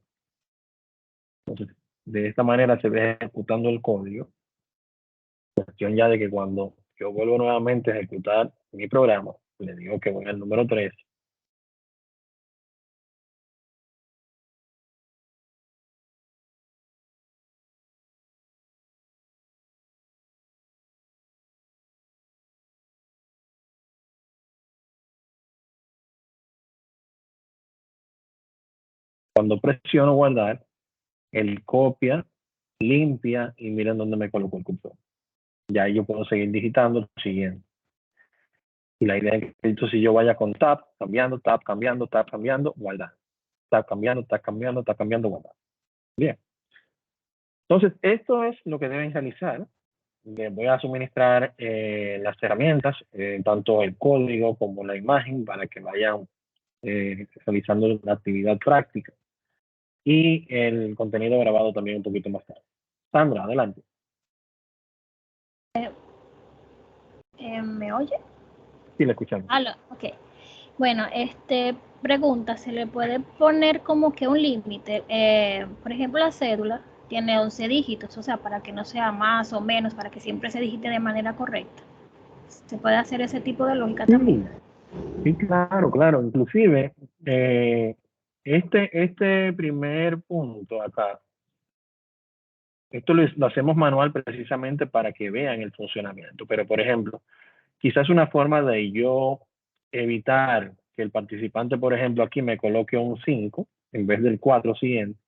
Entonces, de esta manera se ve ejecutando el código. Cuestión ya de que cuando yo vuelvo nuevamente a ejecutar mi programa, le digo que voy al número 3. Cuando presiono guardar, él copia, limpia y miren dónde me colocó el cursor. Ya yo puedo seguir digitando lo siguiente. Y la idea es que entonces si yo vaya con tab, cambiando, tab, cambiando, tab, cambiando, guardar. Tab cambiando, tab cambiando, tab cambiando, guardar. Bien. Entonces, esto es lo que deben realizar. Les voy a suministrar las herramientas, tanto el código como la imagen, para que vayan realizando la actividad práctica. y el contenido grabado también un poquito más tarde. Sandra, adelante. ¿Me oye? Sí, le escuchamos. Aló, ok. Bueno, pregunta, ¿se le puede poner como que un límite? Por ejemplo, la cédula tiene 11 dígitos, o sea, para que no sea más o menos, para que siempre se digite de manera correcta. ¿Se puede hacer ese tipo de lógica también? Sí, claro, claro. Inclusive, este primer punto acá, esto lo hacemos manual precisamente para que vean el funcionamiento. Pero, por ejemplo, quizás una forma de yo evitar que el participante, por ejemplo, aquí me coloque un 5 en vez del 4 siguiente.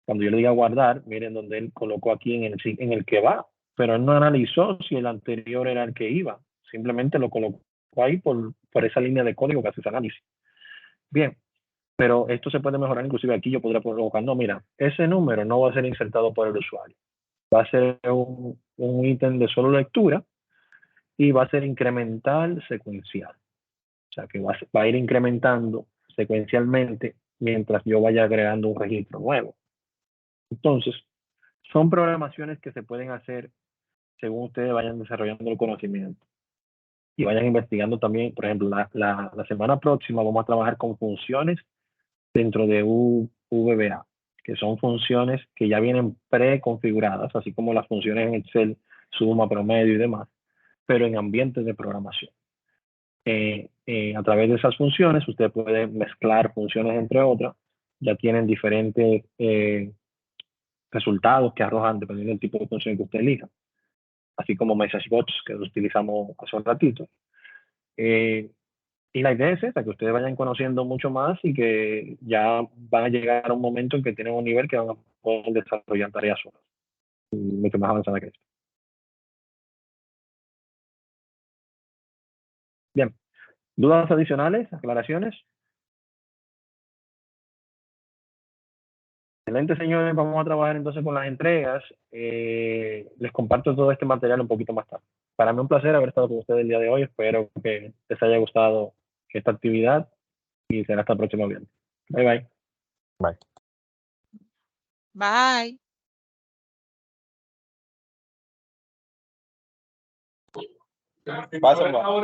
Cuando yo le diga guardar, miren donde él colocó aquí en el que va, pero él no analizó si el anterior era el que iba. Simplemente lo colocó ahí por esa línea de código que hace ese análisis. Bien, pero esto se puede mejorar. Inclusive aquí yo podría colocar, no, mira, ese número no va a ser insertado por el usuario. Va a ser un ítem de solo lectura y va a ser incremental secuencial. O sea, que va a ir incrementando secuencialmente mientras yo vaya agregando un registro nuevo. Entonces, son programaciones que se pueden hacer según ustedes vayan desarrollando el conocimiento y vayan investigando también. Por ejemplo, la semana próxima vamos a trabajar con funciones dentro de VBA, que son funciones que ya vienen preconfiguradas, así como las funciones en Excel, suma, promedio y demás, pero en ambientes de programación. A través de esas funciones, usted puede mezclar funciones entre otras, ya tienen diferentes resultados que arrojan dependiendo del tipo de función que usted elija, así como MessageBots que utilizamos hace un ratito. Y la idea es esa, que ustedes vayan conociendo mucho más y que ya van a llegar a un momento en que tienen un nivel que van a poder desarrollar tareas solas, mucho más avanzada que esto. Bien, ¿dudas adicionales, aclaraciones? Excelente, señores. Vamos a trabajar entonces con las entregas. Les comparto todo este material un poquito más tarde. Para mí un placer haber estado con ustedes el día de hoy. Espero que les haya gustado esta actividad y será hasta el próximo viernes. Bye, bye. Bye. Bye. Pásalo.